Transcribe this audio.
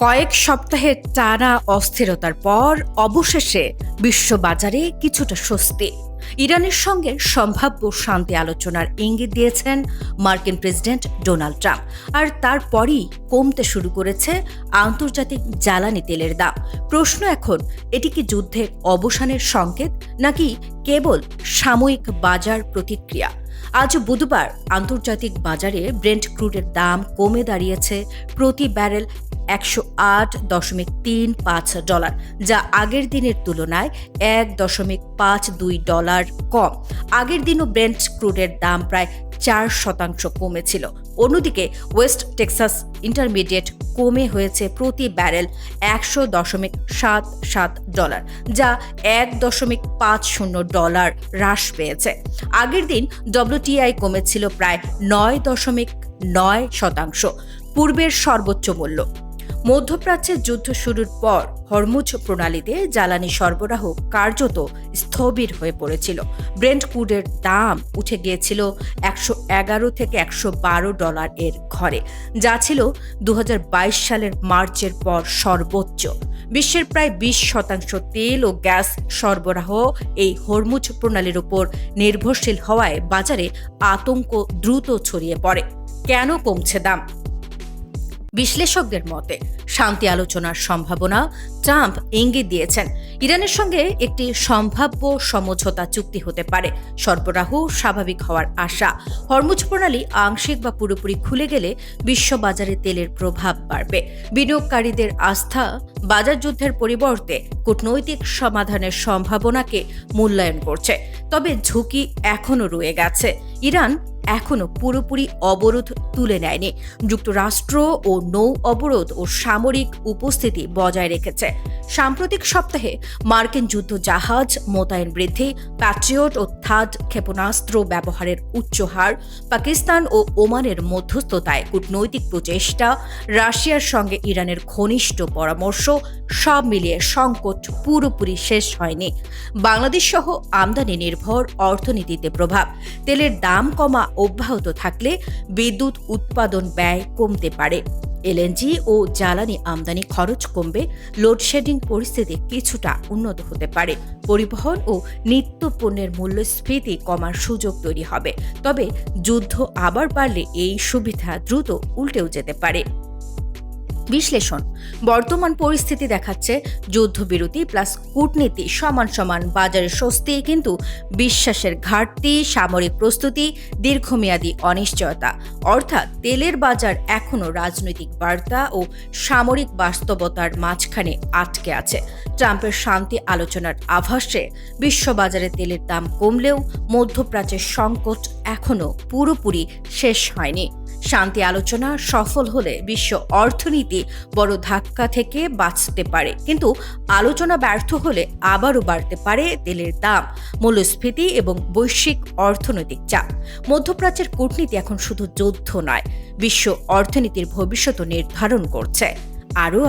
কয়েক সপ্তাহের টানা অস্থিরতার পর অবশেষে বিশ্ববাজারে কিছুটা স্বস্তি। ইরানের সঙ্গে সম্ভাব্য শান্তি আলোচনার ইঙ্গিত দিয়েছেন মার্কিন প্রেসিডেন্ট ডোনাল্ড ট্রাম্প। আর তারপরই কমতে শুরু করেছে আন্তর্জাতিক জ্বালানি তেলের দাম। প্রশ্ন এখন, এটি কি যুদ্ধের অবসানের সংকেত নাকি কেবল সাময়িক বাজার প্রতিক্রিয়া? আজ বুধবার আন্তর্জাতিক বাজারে ব্রেন্ট ক্রুডের দাম কমে দাঁড়িয়েছে প্রতি ব্যারেল $108.35, যা আগের দিনের তুলনায় $1.52 কম। আগের দিনও ব্রেন্ট ক্রুডের দাম প্রায় 4% কমেছিল। অন্যদিকে ওয়েস্ট টেক্সাস ইন্টারমিডিয়েট কমে হয়েছে প্রতি ব্যারেল $100.77, যা $1.50 হ্রাস পেয়েছে। আগের দিন WTI কমেছিল প্রায় 9.9%, পূর্বের সর্বোচ্চ মূল্য। মধ্যপ্রাচ্যে যুদ্ধ শুরুর পর হরমুজ প্রণালীতে জ্বালানি সরবরাহ কার্যত স্থবির হয়ে পড়েছিল। ব্রেন্ট ক্রুডের দাম উঠে গিয়েছিল $111 থেকে $112 এর ঘরে, যা ছিল 2022 সালের মার্চের পর সর্বোচ্চ। বিশ্বের প্রায় 20% তেল ও গ্যাস সরবরাহ এই হরমুজ প্রণালীর উপর নির্ভরশীল হওয়ায় বাজারে আতঙ্ক দ্রুত ছড়িয়ে পড়ে। কেন কমছে দাম? বিশ্লেষকদের মতে শান্তি আলোচনার সম্ভাবনা। ট্রাম্প ইঙ্গিত দিয়েছেন ইরানের সঙ্গে একটি সম্ভাব্য সমঝোতা চুক্তি হতে পারে। সরবরাহ স্বাভাবিক হওয়ার আশা। হরমুজ প্রণালী আংশিক বা পুরোপুরি খুলে গেলে বিশ্ববাজারে তেলের প্রভাব বাড়বে। বিনিয়োগকারীদের আস্থা বাজার যুদ্ধের পরিবর্তে কূটনৈতিক সমাধানের সম্ভাবনাকে মূল্যায়ন করছে। তবে ঝুঁকি এখনও রয়ে গেছে। ইরান এখনও পুরোপুরি অবরোধ তুলে নেয়নি। যুক্তরাষ্ট্র ও নৌ অবরোধ ও সামরিক উপস্থিতি বজায় রেখেছে। সাম্প্রতিক সপ্তাহে মার্কিন যুদ্ধ জাহাজ মোতায়েন বৃদ্ধি, প্যাট্রিয়ট ও থার্ড ক্ষেপণাস্ত্র ব্যবহারের উচ্চ হার, পাকিস্তান ও ওমানের মধ্যস্থতায় কূটনৈতিক প্রচেষ্টা, রাশিয়ার সঙ্গে ইরানের ঘনিষ্ঠ পরামর্শ, সব মিলিয়ে সংকট পুরোপুরি শেষ হয়নি। বাংলাদেশ সহ আমদানি নির্ভর অর্থনীতিতে প্রভাব। তেলের দাম কমা অব্যাহত থাকলে বিদ্যুৎ উৎপাদন ব্যয় কমতে পারে। এলএনজি ও জ্বালানি আমদানি খরচ কমবে। লোডশেডিং পরিস্থিতি কিছুটা উন্নত হতে পারে। পরিবহন ও নিত্য পণ্যের মূল্যস্ফীতি কমার সুযোগ তৈরি হবে। তবে যুদ্ধ আবার বাড়লে এই সুবিধা দ্রুত উল্টেও যেতে পারে। বিশ্লেষণ: বর্তমান পরিস্থিতি দেখাচ্ছে যুদ্ধবিরতি প্লাস কূটনীতি সমান সমান বাজারে স্বস্তি, কিন্তু বিশ্বাসের ঘাটতি, সামরিক প্রস্তুতি, দীর্ঘমেয়াদী অনিশ্চয়তা। অর্থাৎ তেলের বাজার এখনও রাজনৈতিক বার্তা ও সামরিক বাস্তবতার মাঝখানে আটকে আছে। ট্রাম্পের শান্তি আলোচনার আভাসে বিশ্ববাজারে তেলের দাম কমলেও মধ্যপ্রাচ্যের সংকট এখনও পুরোপুরি শেষ হয়নি। শান্তি আলোচনা সফল হলে বিশ্ব অর্থনীতি বড় ধাক্কা থেকে বাঁচতে পারে, কিন্তু আলোচনা ব্যর্থ হলে আবারও বাড়তে পারে তেলের দাম, মূল্যস্ফীতি এবং বৈশ্বিক অর্থনৈতিক চাপ। মধ্যপ্রাচ্যের কূটনীতি এখন শুধু যুদ্ধ নয়, বিশ্ব অর্থনীতির ভবিষ্যৎ নির্ধারণ করছে। আরও